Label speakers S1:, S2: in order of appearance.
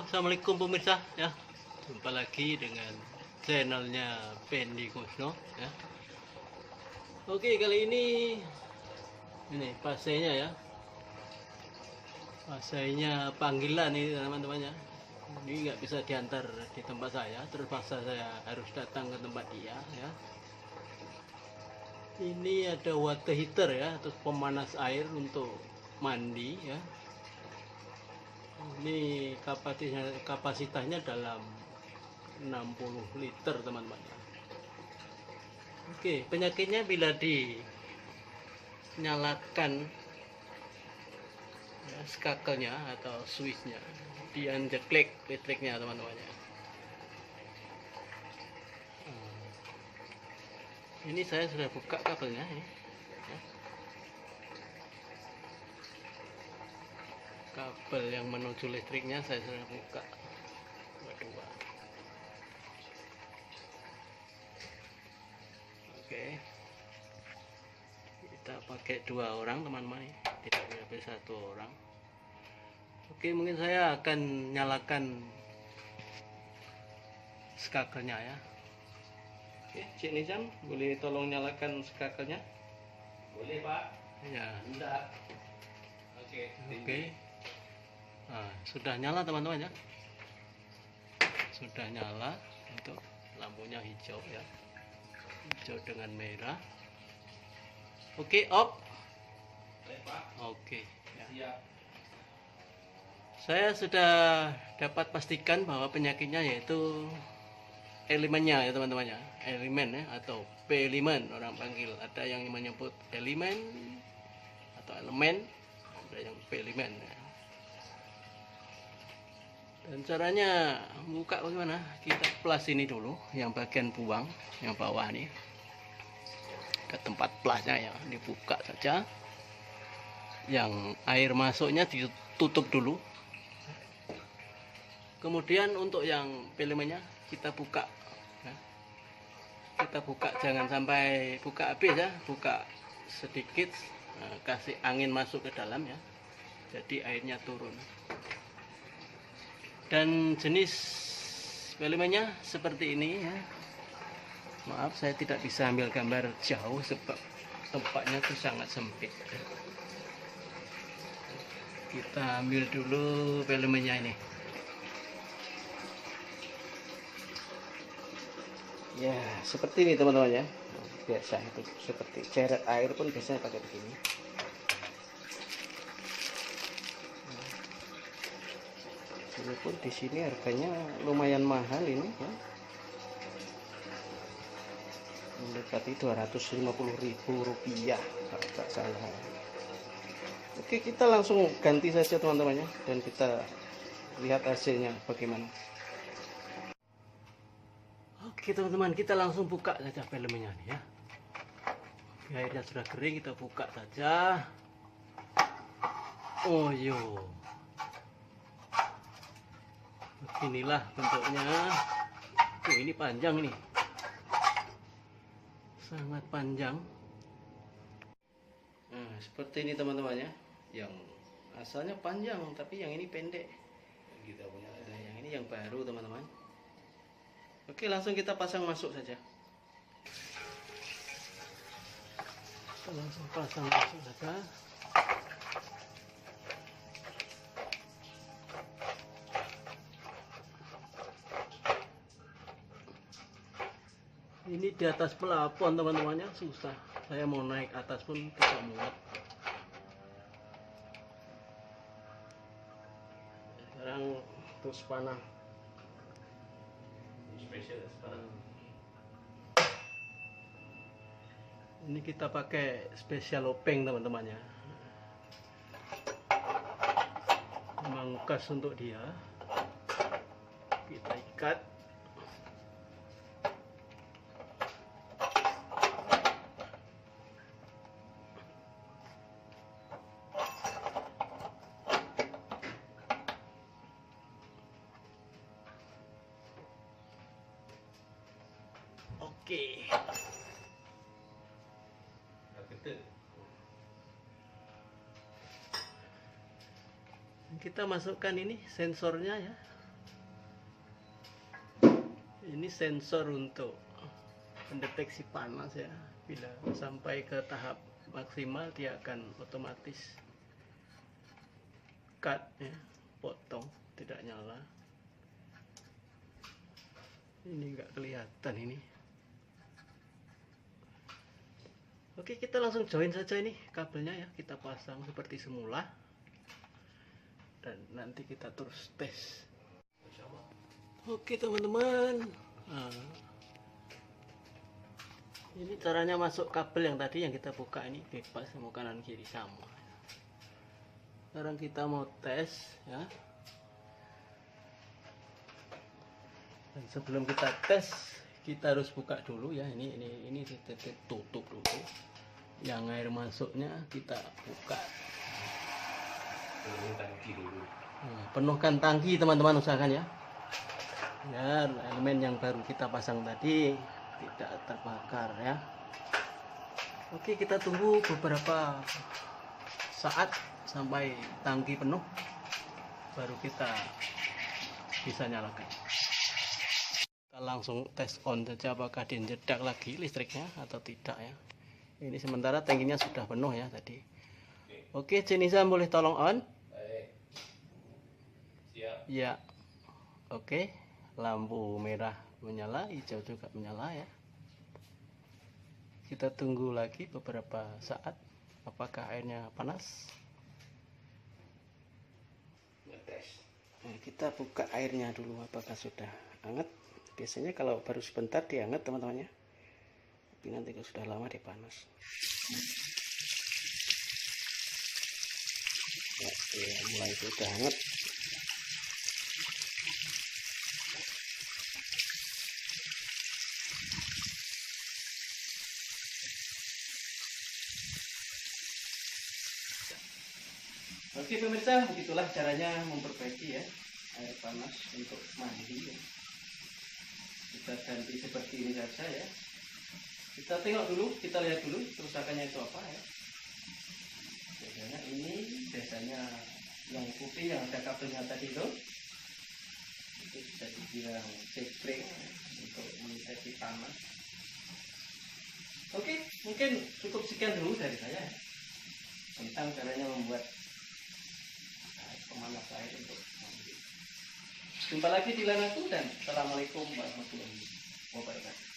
S1: Assalamualaikum pemirsa ya. Jumpa lagi dengan channelnya Pendi Kusno ya. Oke, kali ini pasenya ya. Pasenya panggilan ini teman-teman ya. Ini nggak bisa diantar di tempat saya, terpaksa saya harus datang ke tempat dia ya. Ini ada water heater ya, atau pemanas air untuk mandi ya. Ini kapasitasnya dalam 60 liter teman-teman. Oke, penyakitnya bila dinyalakan ya, skakelnya atau switchnya, dianjeklik listriknya teman-teman. Ini saya sudah buka kabelnya ini. Kabel yang menuju listriknya saya sudah buka kedua. Oke, kita pakai 2 orang teman-teman, tidak boleh 1 orang. Oke, mungkin saya akan nyalakan skakelnya ya. Oke, Cik Nizam, boleh tolong nyalakan skakelnya?
S2: Boleh Pak.
S1: Ya.
S2: Enggak.
S1: Oke. Nah, sudah nyala teman-teman ya. Sudah nyala, untuk lampunya hijau ya. Hijau dengan merah. Oke, off.
S2: Boleh Pak.
S1: Oke ya.
S2: Siap.
S1: Saya sudah dapat pastikan bahwa penyakitnya yaitu elemennya ya teman-teman ya. Elemen ya, atau P-elemen orang panggil. Ada yang menyebut elemen atau elemen, ada yang P-elemen ya. Dan caranya buka bagaimana? Kita plus ini dulu, yang bagian buang, yang bawah nih, ke tempat plusnya ya, dibuka saja. Yang air masuknya ditutup dulu. Kemudian untuk yang elemennya kita buka. Ya. Kita buka, jangan sampai buka habis ya, buka sedikit, kasih angin masuk ke dalam ya. Jadi airnya turun. Dan jenis elemennya seperti ini ya. Maaf, saya tidak bisa ambil gambar jauh sebab tempatnya itu sangat sempit. Kita ambil dulu elemennya ini. Ya, seperti ini teman-teman ya. Biasa itu seperti ceret air pun biasanya pakai begini. Ini pun di sini harganya lumayan mahal ini ya. Mendekati Rp250.000 kalau tak salah. Oke, kita langsung ganti saja teman-teman ya, dan kita lihat hasilnya bagaimana. Oke teman-teman, kita langsung buka saja filmnya nih ya. Airnya sudah kering, kita buka saja. Oh yo, beginilah bentuknya. Oh, ini panjang ini, sangat panjang. Nah, seperti ini teman-teman ya. Yang asalnya panjang, tapi yang ini pendek.
S2: Kita punya.
S1: Nah, yang ini yang baru teman-teman. Oke, langsung kita pasang masuk saja. Kita langsung pasang masuk saja. Ini di atas plafon teman-temannya, susah. Saya mau naik atas pun tidak muat. Sekarang terus panah.
S2: Spesial sekarang.
S1: Ini kita pakai spesial openg teman-temannya. Memang khas untuk dia. Kita ikat. Oke. Kita masukkan ini sensornya ya. sensor untuk mendeteksi panas ya. Bila sampai ke tahap maksimal dia akan otomatis cut ya, potong, tidak nyala. Ini nggak kelihatan ini. Oke, kita langsung join saja ini kabelnya ya, kita pasang seperti semula dan nanti kita terus tes. Oke teman-teman, nah, ini caranya masuk kabel yang tadi yang kita buka ini bebas, mau kanan kiri sama. Sekarang kita mau tes ya. Dan sebelum kita tes, kita harus buka dulu ya. Ini tutup dulu. Yang air masuknya kita buka.
S2: Tangki dulu.
S1: Nah, penuhkan tangki teman-teman, usahakan ya. Biar elemen yang baru kita pasang tadi tidak terbakar ya. Oke, kita tunggu beberapa saat sampai tangki penuh, baru kita bisa nyalakan. Kita langsung tes on saja apakah dia jedak lagi listriknya atau tidak ya. Ini sementara tangkinya sudah penuh ya tadi. Oke, Jenisa boleh tolong on?
S2: Baik. Siap.
S1: Ya. Oke, lampu merah menyala, hijau juga menyala ya. Kita tunggu lagi beberapa saat apakah airnya panas.
S2: Ngetes.
S1: Nah, kita buka airnya dulu apakah sudah hangat. Biasanya kalau baru sebentar dia hangat teman-teman ya. Tapi nanti kalau sudah lama dia panas. Oke, mulai sudah hangat. Oke pemirsa, begitulah caranya memperbaiki ya air panas untuk mandi ya. Kita ganti seperti ini saja ya. Kita tengok dulu, kita lihat dulu kerusakannya itu apa ya. Biasanya yang putih yang ada kabelnya tadi itu bisa dibilang spring untuk mendeteksi panas. Oke, mungkin cukup sekian dulu dari saya tentang caranya membuat pemanas air untuk mandi. Jumpa lagi di lain waktu dan assalamualaikum warahmatullahi wabarakatuh.